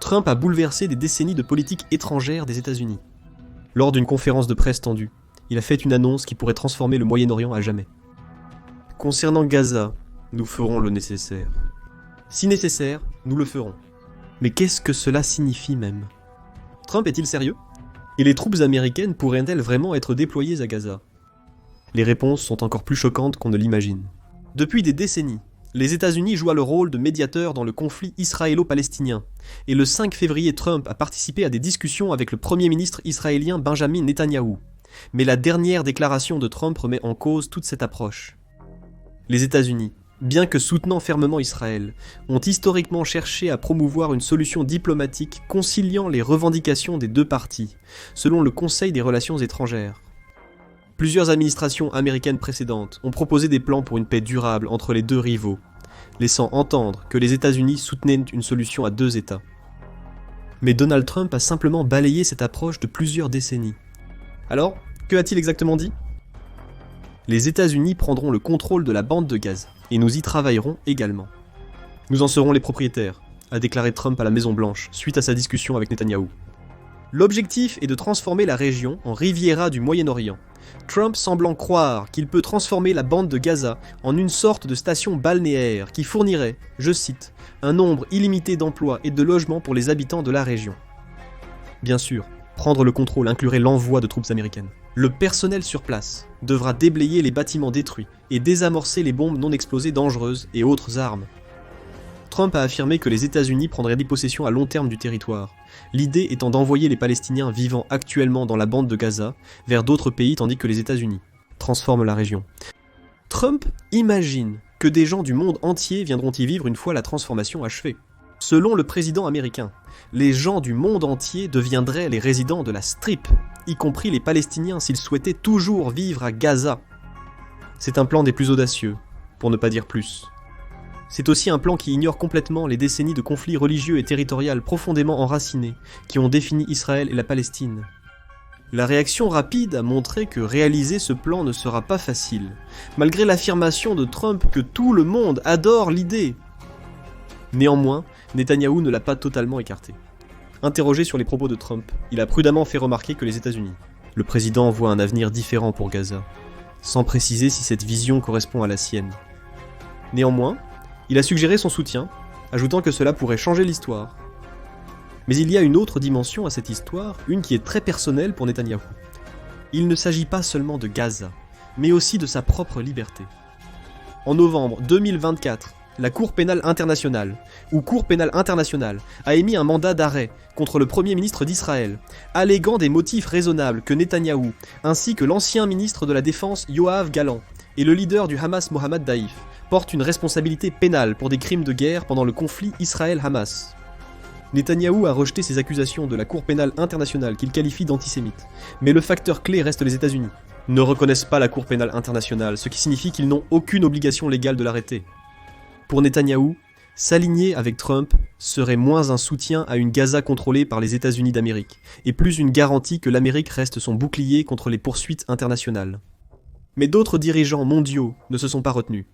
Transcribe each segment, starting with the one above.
Trump a bouleversé des décennies de politique étrangère des États-Unis. Lors d'une conférence de presse tendue, il a fait une annonce qui pourrait transformer le Moyen-Orient à jamais. Concernant Gaza, nous ferons le nécessaire. Si nécessaire, nous le ferons. Mais qu'est-ce que cela signifie même ? Trump est-il sérieux ? Et les troupes américaines pourraient-elles vraiment être déployées à Gaza ? Les réponses sont encore plus choquantes qu'on ne l'imagine. Depuis des décennies, les États-Unis jouent le rôle de médiateur dans le conflit israélo-palestinien, et le 5 février, Trump a participé à des discussions avec le Premier ministre israélien Benjamin Netanyahou. Mais la dernière déclaration de Trump remet en cause toute cette approche. Les États-Unis, bien que soutenant fermement Israël, ont historiquement cherché à promouvoir une solution diplomatique conciliant les revendications des deux parties, selon le Conseil des relations étrangères. Plusieurs administrations américaines précédentes ont proposé des plans pour une paix durable entre les deux rivaux, laissant entendre que les États-Unis soutenaient une solution à deux États. Mais Donald Trump a simplement balayé cette approche de plusieurs décennies. Alors, que a-t-il exactement dit ? Les États-Unis prendront le contrôle de la bande de Gaza, et nous y travaillerons également. Nous en serons les propriétaires, a déclaré Trump à la Maison-Blanche, suite à sa discussion avec Netanyahou. L'objectif est de transformer la région en Riviera du Moyen-Orient, Trump semblant croire qu'il peut transformer la bande de Gaza en une sorte de station balnéaire qui fournirait, je cite, un nombre illimité d'emplois et de logements pour les habitants de la région. Bien sûr, prendre le contrôle inclurait l'envoi de troupes américaines. Le personnel sur place devra déblayer les bâtiments détruits et désamorcer les bombes non explosées dangereuses et autres armes. Trump a affirmé que les États-Unis prendraient possession à long terme du territoire, l'idée étant d'envoyer les Palestiniens vivant actuellement dans la bande de Gaza vers d'autres pays tandis que les États-Unis transforment la région. Trump imagine que des gens du monde entier viendront y vivre une fois la transformation achevée. Selon le président américain, les gens du monde entier deviendraient les résidents de la Strip, y compris les Palestiniens s'ils souhaitaient toujours vivre à Gaza. C'est un plan des plus audacieux, pour ne pas dire plus. C'est aussi un plan qui ignore complètement les décennies de conflits religieux et territoriaux profondément enracinés qui ont défini Israël et la Palestine. La réaction rapide a montré que réaliser ce plan ne sera pas facile, malgré l'affirmation de Trump que tout le monde adore l'idée. Néanmoins, Netanyahou ne l'a pas totalement écarté. Interrogé sur les propos de Trump, il a prudemment fait remarquer que les États-Unis, le président voit un avenir différent pour Gaza, sans préciser si cette vision correspond à la sienne. Néanmoins, il a suggéré son soutien, ajoutant que cela pourrait changer l'histoire. Mais il y a une autre dimension à cette histoire, une qui est très personnelle pour Netanyahou. Il ne s'agit pas seulement de Gaza, mais aussi de sa propre liberté. En novembre 2024, la Cour pénale internationale, ou Cour pénale internationale, a émis un mandat d'arrêt contre le Premier ministre d'Israël, alléguant des motifs raisonnables que Netanyahou, ainsi que l'ancien ministre de la Défense Yoav Gallant, et le leader du Hamas Mohammad Daif, portent une responsabilité pénale pour des crimes de guerre pendant le conflit Israël-Hamas. Netanyahou a rejeté ces accusations de la Cour pénale internationale qu'il qualifie d'antisémites, mais le facteur clé reste les États-Unis. Ne reconnaissent pas la Cour pénale internationale, ce qui signifie qu'ils n'ont aucune obligation légale de l'arrêter. Pour Netanyahou, s'aligner avec Trump serait moins un soutien à une Gaza contrôlée par les États-Unis d'Amérique, et plus une garantie que l'Amérique reste son bouclier contre les poursuites internationales. Mais d'autres dirigeants mondiaux ne se sont pas retenus.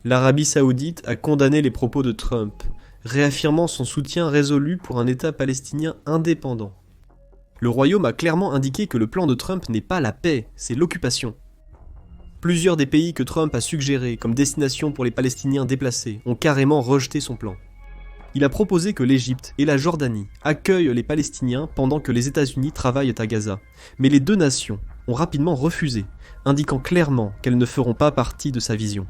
L'Arabie Saoudite a condamné les propos de Trump, réaffirmant son soutien résolu pour un État palestinien indépendant. Le Royaume a clairement indiqué que le plan de Trump n'est pas la paix, c'est l'occupation. Plusieurs des pays que Trump a suggérés comme destination pour les Palestiniens déplacés ont carrément rejeté son plan. Il a proposé que l'Égypte et la Jordanie accueillent les Palestiniens pendant que les États-Unis travaillent à Gaza, mais les deux nations ont rapidement refusé, indiquant clairement qu'elles ne feront pas partie de sa vision.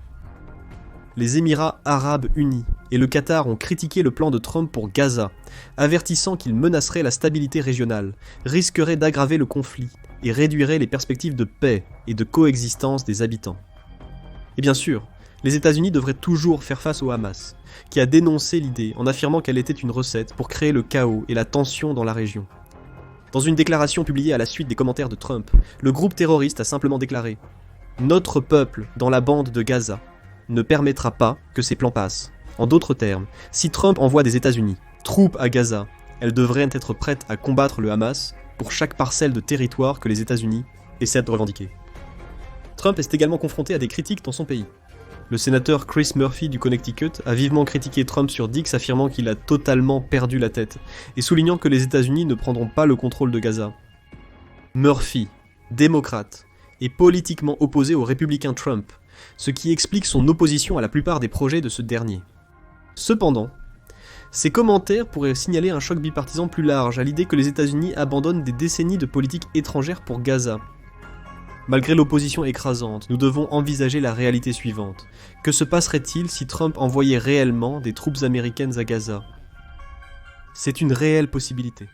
Les Émirats arabes unis et le Qatar ont critiqué le plan de Trump pour Gaza, avertissant qu'il menacerait la stabilité régionale, risquerait d'aggraver le conflit et réduirait les perspectives de paix et de coexistence des habitants. Et bien sûr, les États-Unis devraient toujours faire face au Hamas, qui a dénoncé l'idée en affirmant qu'elle était une recette pour créer le chaos et la tension dans la région. Dans une déclaration publiée à la suite des commentaires de Trump, le groupe terroriste a simplement déclaré « Notre peuple dans la bande de Gaza ne permettra pas que ces plans passent. En d'autres termes, si Trump envoie des États-Unis, troupes à Gaza, elles devraient être prêtes à combattre le Hamas pour chaque parcelle de territoire que les États-Unis essaient de revendiquer. » Trump est également confronté à des critiques dans son pays. Le sénateur Chris Murphy du Connecticut a vivement critiqué Trump sur Dix, affirmant qu'il a totalement perdu la tête, et soulignant que les États-Unis ne prendront pas le contrôle de Gaza. Murphy, démocrate, est politiquement opposé au républicain Trump, ce qui explique son opposition à la plupart des projets de ce dernier. Cependant, ces commentaires pourraient signaler un choc bipartisan plus large à l'idée que les États-Unis abandonnent des décennies de politique étrangère pour Gaza. Malgré l'opposition écrasante, nous devons envisager la réalité suivante. Que se passerait-il si Trump envoyait réellement des troupes américaines à Gaza ? C'est une réelle possibilité.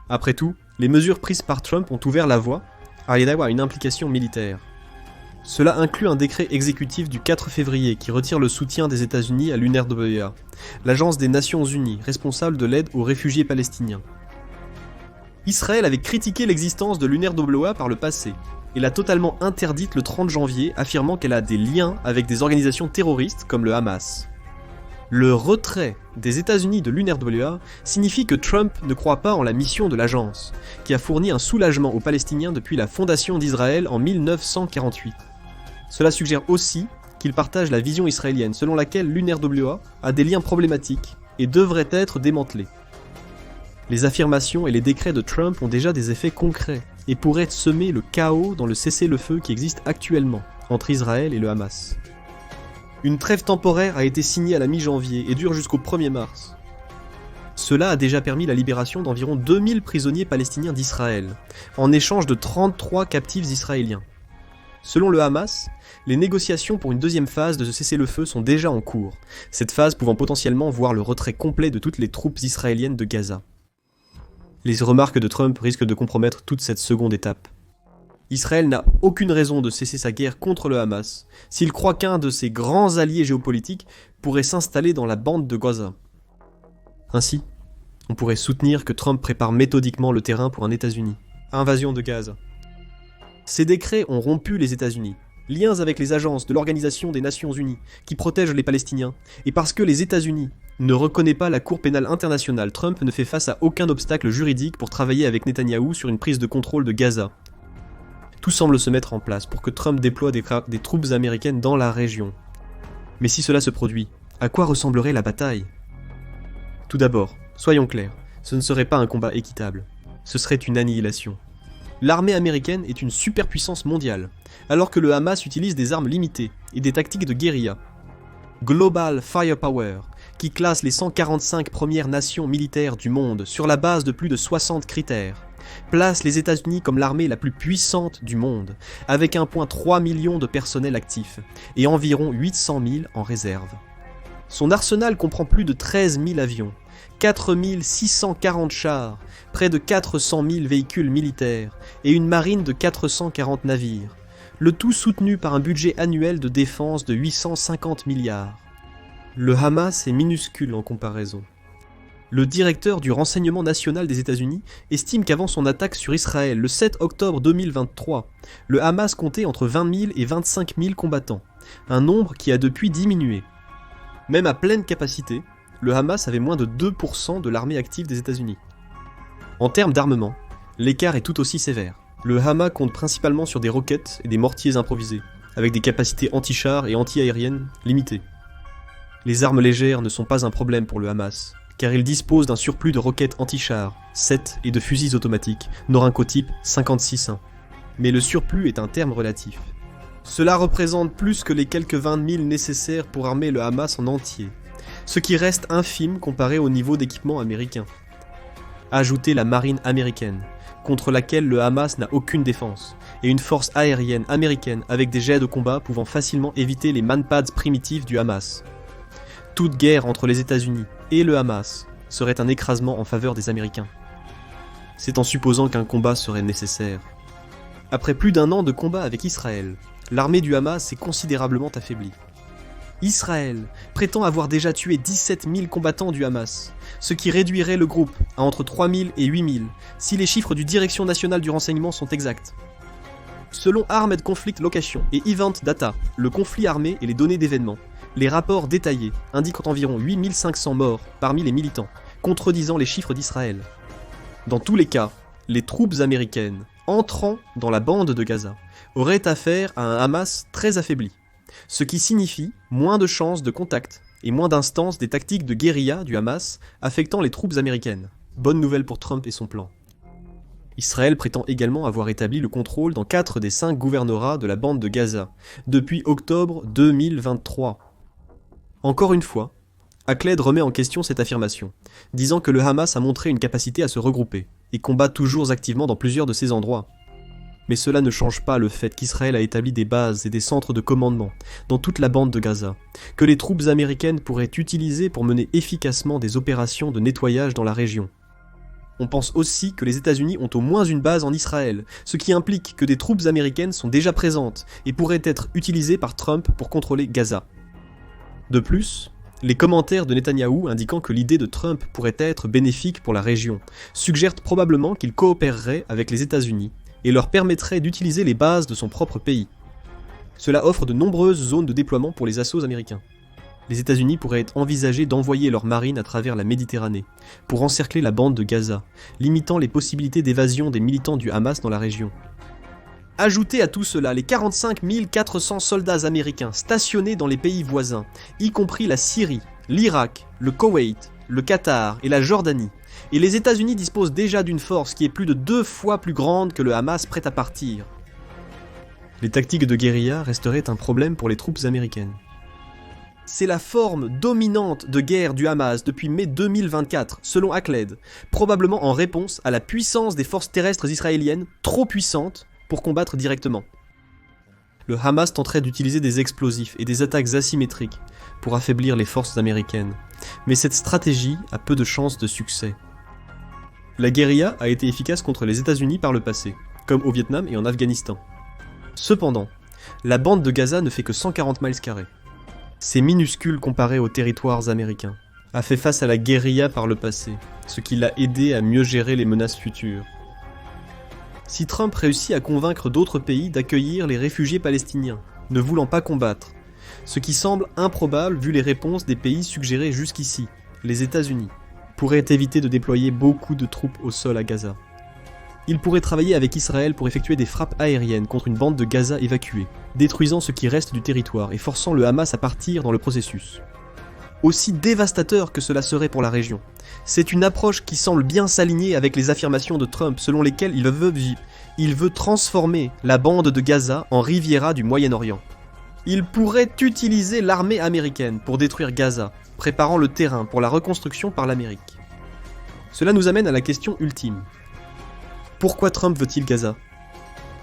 Après tout, les mesures prises par Trump ont ouvert la voie à une implication militaire. Cela inclut un décret exécutif du 4 février qui retire le soutien des États-Unis à l'UNRWA, l'agence des Nations Unies responsable de l'aide aux réfugiés palestiniens. Israël avait critiqué l'existence de l'UNRWA par le passé, et l'a totalement interdite le 30 janvier, affirmant qu'elle a des liens avec des organisations terroristes comme le Hamas. Le retrait des États-Unis de l'UNRWA signifie que Trump ne croit pas en la mission de l'agence, qui a fourni un soulagement aux Palestiniens depuis la fondation d'Israël en 1948. Cela suggère aussi qu'il partage la vision israélienne selon laquelle l'UNRWA a des liens problématiques et devrait être démantelée. Les affirmations et les décrets de Trump ont déjà des effets concrets et pourraient semer le chaos dans le cessez-le-feu qui existe actuellement entre Israël et le Hamas. Une trêve temporaire a été signée à la mi-janvier et dure jusqu'au 1er mars. Cela a déjà permis la libération d'environ 2000 prisonniers palestiniens d'Israël, en échange de 33 captifs israéliens. Selon le Hamas, les négociations pour une deuxième phase de ce cessez-le-feu sont déjà en cours, cette phase pouvant potentiellement voir le retrait complet de toutes les troupes israéliennes de Gaza. Les remarques de Trump risquent de compromettre toute cette seconde étape. Israël n'a aucune raison de cesser sa guerre contre le Hamas, s'il croit qu'un de ses grands alliés géopolitiques pourrait s'installer dans la bande de Gaza. Ainsi, on pourrait soutenir que Trump prépare méthodiquement le terrain pour un États-Unis. Invasion de Gaza. Ces décrets ont rompu les États-Unis, liens avec les agences de l'Organisation des Nations Unies, qui protègent les Palestiniens, et parce que les États-Unis ne reconnaît pas la Cour pénale internationale, Trump ne fait face à aucun obstacle juridique pour travailler avec Netanyahou sur une prise de contrôle de Gaza. Tout semble se mettre en place pour que Trump déploie des troupes américaines dans la région. Mais si cela se produit, à quoi ressemblerait la bataille ? Tout d'abord, soyons clairs, ce ne serait pas un combat équitable. Ce serait une annihilation. L'armée américaine est une superpuissance mondiale, alors que le Hamas utilise des armes limitées et des tactiques de guérilla. Global Firepower, qui classe les 145 premières nations militaires du monde sur la base de plus de 60 critères, place les États-Unis comme l'armée la plus puissante du monde, avec 1,3 million de personnel actifs et environ 800 000 en réserve. Son arsenal comprend plus de 13 000 avions, 4 640 chars, près de 400 000 véhicules militaires et une marine de 440 navires, le tout soutenu par un budget annuel de défense de 850 milliards. Le Hamas est minuscule en comparaison. Le directeur du renseignement national des États-Unis estime qu'avant son attaque sur Israël le 7 octobre 2023, le Hamas comptait entre 20 000 et 25 000 combattants, un nombre qui a depuis diminué. Même à pleine capacité, le Hamas avait moins de 2% de l'armée active des États-Unis. En termes d'armement, l'écart est tout aussi sévère. Le Hamas compte principalement sur des roquettes et des mortiers improvisés, avec des capacités anti-chars et anti-aériennes limitées. Les armes légères ne sont pas un problème pour le Hamas, car il dispose d'un surplus de roquettes anti-chars, 7 et de fusils automatiques, Norinco type 56-1. Mais le surplus est un terme relatif. Cela représente plus que les quelques 20 000 nécessaires pour armer le Hamas en entier, ce qui reste infime comparé au niveau d'équipement américain. Ajoutez la marine américaine, contre laquelle le Hamas n'a aucune défense, et une force aérienne américaine avec des jets de combat pouvant facilement éviter les manpads primitifs du Hamas. Toute guerre entre les États-Unis et le Hamas serait un écrasement en faveur des Américains. C'est en supposant qu'un combat serait nécessaire. Après plus d'un an de combat avec Israël, l'armée du Hamas s'est considérablement affaiblie. Israël prétend avoir déjà tué 17 000 combattants du Hamas, ce qui réduirait le groupe à entre 3 000 et 8 000, si les chiffres du Direction nationale du renseignement sont exacts. Selon Armed Conflict Location et Event Data, le conflit armé et les données d'événements, les rapports détaillés indiquent environ 8 500 morts parmi les militants, contredisant les chiffres d'Israël. Dans tous les cas, les troupes américaines entrant dans la bande de Gaza auraient affaire à un Hamas très affaibli. ce qui signifie moins de chances de contact et moins d'instances des tactiques de guérilla du Hamas affectant les troupes américaines. Bonne nouvelle pour Trump et son plan. Israël prétend également avoir établi le contrôle dans 4 des 5 gouvernorats de la bande de Gaza, depuis octobre 2023. Encore une fois, Akled remet en question cette affirmation, disant que le Hamas a montré une capacité à se regrouper, et combat toujours activement dans plusieurs de ces endroits. Mais cela ne change pas le fait qu'Israël a établi des bases et des centres de commandement dans toute la bande de Gaza, que les troupes américaines pourraient utiliser pour mener efficacement des opérations de nettoyage dans la région. On pense aussi que les États-Unis ont au moins une base en Israël, ce qui implique que des troupes américaines sont déjà présentes et pourraient être utilisées par Trump pour contrôler Gaza. De plus, les commentaires de Netanyahou indiquant que l'idée de Trump pourrait être bénéfique pour la région suggèrent probablement qu'il coopérerait avec les États-Unis et leur permettrait d'utiliser les bases de son propre pays. Cela offre de nombreuses zones de déploiement pour les assauts américains. Les États-Unis pourraient envisager d'envoyer leurs marines à travers la Méditerranée pour encercler la bande de Gaza, limitant les possibilités d'évasion des militants du Hamas dans la région. Ajoutez à tout cela les 45 400 soldats américains stationnés dans les pays voisins, y compris la Syrie, l'Irak, le Koweït, le Qatar et la Jordanie, et les États-Unis disposent déjà d'une force qui est plus de 2 fois plus grande que le Hamas prêt à partir. Les tactiques de guérilla resteraient un problème pour les troupes américaines. C'est la forme dominante de guerre du Hamas depuis mai 2024, selon Akled, probablement en réponse à la puissance des forces terrestres israéliennes, trop puissantes pour combattre directement. Le Hamas tenterait d'utiliser des explosifs et des attaques asymétriques pour affaiblir les forces américaines, mais cette stratégie a peu de chances de succès. La guérilla a été efficace contre les États-Unis par le passé, comme au Vietnam et en Afghanistan. Cependant, la bande de Gaza ne fait que 140 miles carrés. C'est minuscule comparé aux territoires américains, a fait face à la guérilla par le passé, ce qui l'a aidé à mieux gérer les menaces futures. Si Trump réussit à convaincre d'autres pays d'accueillir les réfugiés palestiniens, ne voulant pas combattre, ce qui semble improbable vu les réponses des pays suggérés jusqu'ici, les États-Unis, pourrait éviter de déployer beaucoup de troupes au sol à Gaza. Il pourrait travailler avec Israël pour effectuer des frappes aériennes contre une bande de Gaza évacuée, détruisant ce qui reste du territoire et forçant le Hamas à partir dans le processus. Aussi dévastateur que cela serait pour la région, c'est une approche qui semble bien s'aligner avec les affirmations de Trump selon lesquelles il veut transformer la bande de Gaza en Riviera du Moyen-Orient. Il pourrait utiliser l'armée américaine pour détruire Gaza, préparant le terrain pour la reconstruction par l'Amérique. Cela nous amène à la question ultime. Pourquoi Trump veut-il Gaza ?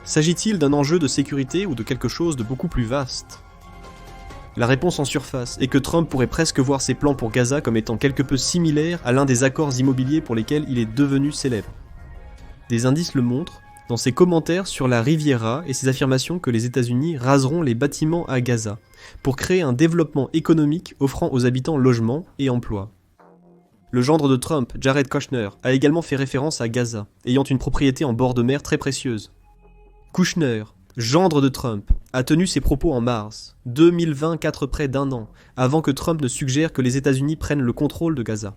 S'agit-il d'un enjeu de sécurité ou de quelque chose de beaucoup plus vaste ? La réponse en surface est que Trump pourrait presque voir ses plans pour Gaza comme étant quelque peu similaires à l'un des accords immobiliers pour lesquels il est devenu célèbre. Des indices le montrent, dans ses commentaires sur la Riviera et ses affirmations que les États-Unis raseront les bâtiments à Gaza, pour créer un développement économique offrant aux habitants logement et emploi. Le gendre de Trump, Jared Kushner, a également fait référence à Gaza, ayant une propriété en bord de mer très précieuse. Kushner, gendre de Trump, a tenu ses propos en mars 2024 près d'un an, avant que Trump ne suggère que les États-Unis prennent le contrôle de Gaza.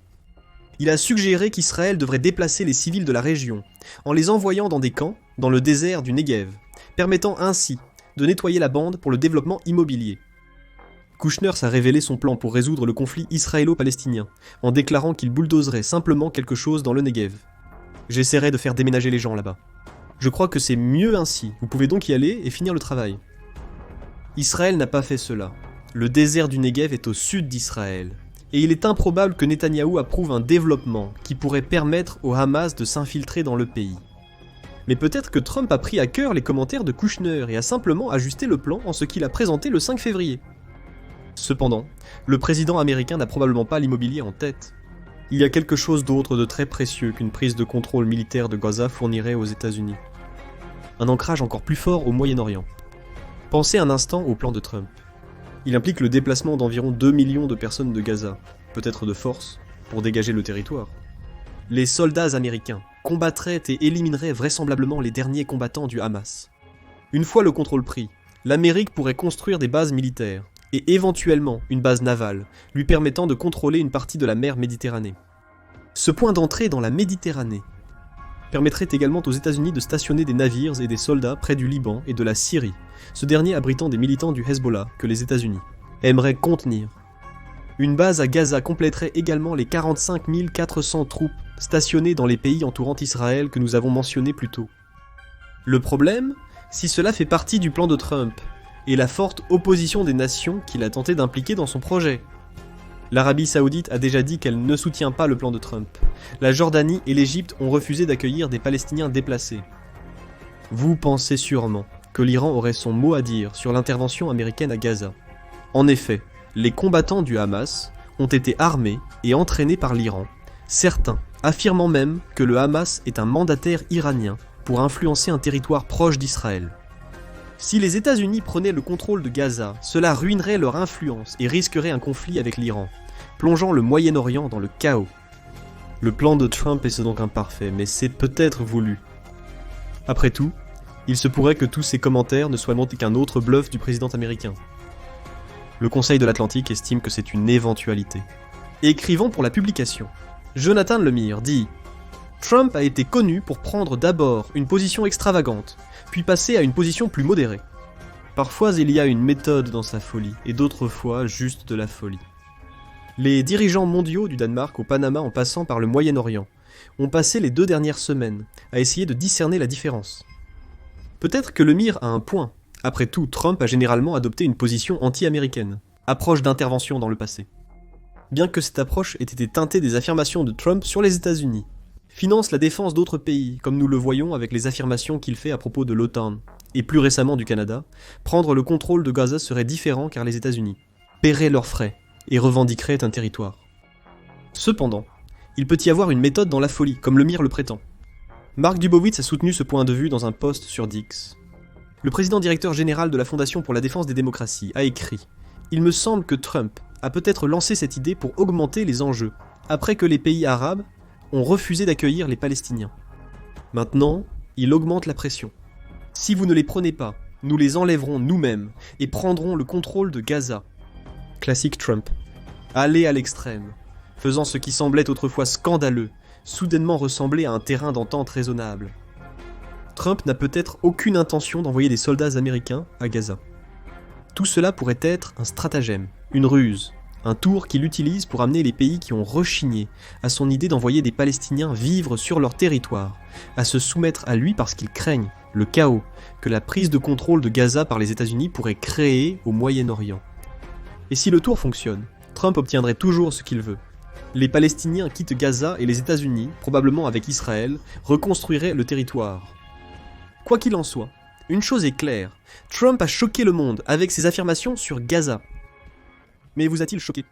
Il a suggéré qu'Israël devrait déplacer les civils de la région, en les envoyant dans des camps, dans le désert du Negev, permettant ainsi de nettoyer la bande pour le développement immobilier. Kushner s'est révélé son plan pour résoudre le conflit israélo-palestinien, en déclarant qu'il bulldozerait simplement quelque chose dans le Negev. J'essaierai de faire déménager les gens là-bas. Je crois que c'est mieux ainsi, vous pouvez donc y aller et finir le travail. Israël n'a pas fait cela. Le désert du Negev est au sud d'Israël, et il est improbable que Netanyahou approuve un développement qui pourrait permettre au Hamas de s'infiltrer dans le pays. Mais peut-être que Trump a pris à cœur les commentaires de Kushner et a simplement ajusté le plan en ce qu'il a présenté le 5 février. Cependant, le président américain n'a probablement pas l'immobilier en tête. Il y a quelque chose d'autre de très précieux qu'une prise de contrôle militaire de Gaza fournirait aux États-Unis. Un ancrage encore plus fort au Moyen-Orient. Pensez un instant au plan de Trump. Il implique le déplacement d'environ 2 millions de personnes de Gaza, peut-être de force, pour dégager le territoire. Les soldats américains combattraient et élimineraient vraisemblablement les derniers combattants du Hamas. Une fois le contrôle pris, l'Amérique pourrait construire des bases militaires, et éventuellement une base navale, lui permettant de contrôler une partie de la mer Méditerranée. Ce point d'entrée dans la Méditerranée permettrait également aux États-Unis de stationner des navires et des soldats près du Liban et de la Syrie, ce dernier abritant des militants du Hezbollah que les États-Unis aimeraient contenir. Une base à Gaza compléterait également les 45 400 troupes stationnées dans les pays entourant Israël que nous avons mentionnés plus tôt. Le problème, si cela fait partie du plan de Trump, est la forte opposition des nations qu'il a tenté d'impliquer dans son projet. L'Arabie Saoudite a déjà dit qu'elle ne soutient pas le plan de Trump. La Jordanie et l'Égypte ont refusé d'accueillir des Palestiniens déplacés. Vous pensez sûrement que l'Iran aurait son mot à dire sur l'intervention américaine à Gaza. En effet, les combattants du Hamas ont été armés et entraînés par l'Iran, certains affirmant même que le Hamas est un mandataire iranien pour influencer un territoire proche d'Israël. Si les États-Unis prenaient le contrôle de Gaza, cela ruinerait leur influence et risquerait un conflit avec l'Iran, plongeant le Moyen-Orient dans le chaos. Le plan de Trump est donc imparfait, mais c'est peut-être voulu. Après tout, il se pourrait que tous ces commentaires ne soient qu'un autre bluff du président américain. Le Conseil de l'Atlantique estime que c'est une éventualité. Écrivant pour la publication, Jonathan Lemire dit « Trump a été connu pour prendre d'abord une position extravagante, puis passer à une position plus modérée. Parfois il y a une méthode dans sa folie, et d'autres fois juste de la folie. » Les dirigeants mondiaux du Danemark au Panama en passant par le Moyen-Orient ont passé les 2 dernières semaines à essayer de discerner la différence. Peut-être que Lemire a un point. Après tout, Trump a généralement adopté une position anti-américaine, approche d'intervention dans le passé. Bien que cette approche ait été teintée des affirmations de Trump sur les États-Unis, finance la défense d'autres pays, comme nous le voyons avec les affirmations qu'il fait à propos de l'OTAN, et plus récemment du Canada, prendre le contrôle de Gaza serait différent car les États-Unis paieraient leurs frais et revendiqueraient un territoire. Cependant, il peut y avoir une méthode dans la folie, comme Lemire le prétend. Mark Dubowitz a soutenu ce point de vue dans un post sur Dix. Le président directeur général de la Fondation pour la défense des démocraties a écrit « Il me semble que Trump a peut-être lancé cette idée pour augmenter les enjeux, après que les pays arabes ont refusé d'accueillir les Palestiniens. Maintenant, il augmente la pression. Si vous ne les prenez pas, nous les enlèverons nous-mêmes et prendrons le contrôle de Gaza. » Classique Trump. Aller à l'extrême, faisant ce qui semblait autrefois scandaleux, soudainement ressembler à un terrain d'entente raisonnable. Trump n'a peut-être aucune intention d'envoyer des soldats américains à Gaza. Tout cela pourrait être un stratagème, une ruse, un tour qu'il utilise pour amener les pays qui ont rechigné à son idée d'envoyer des Palestiniens vivre sur leur territoire, à se soumettre à lui parce qu'ils craignent le chaos que la prise de contrôle de Gaza par les États-Unis pourrait créer au Moyen-Orient. Et si le tour fonctionne, Trump obtiendrait toujours ce qu'il veut. Les Palestiniens quittent Gaza et les États-Unis, probablement avec Israël, reconstruiraient le territoire. Quoi qu'il en soit, une chose est claire, Trump a choqué le monde avec ses affirmations sur Gaza. Mais vous a-t-il choqué?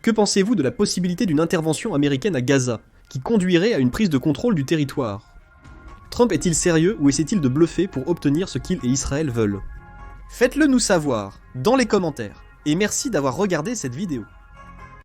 Que pensez-vous de la possibilité d'une intervention américaine à Gaza, qui conduirait à une prise de contrôle du territoire? Trump est-il sérieux ou essaie-t-il de bluffer pour obtenir ce qu'il et Israël veulent? Faites-le nous savoir, dans les commentaires, et merci d'avoir regardé cette vidéo.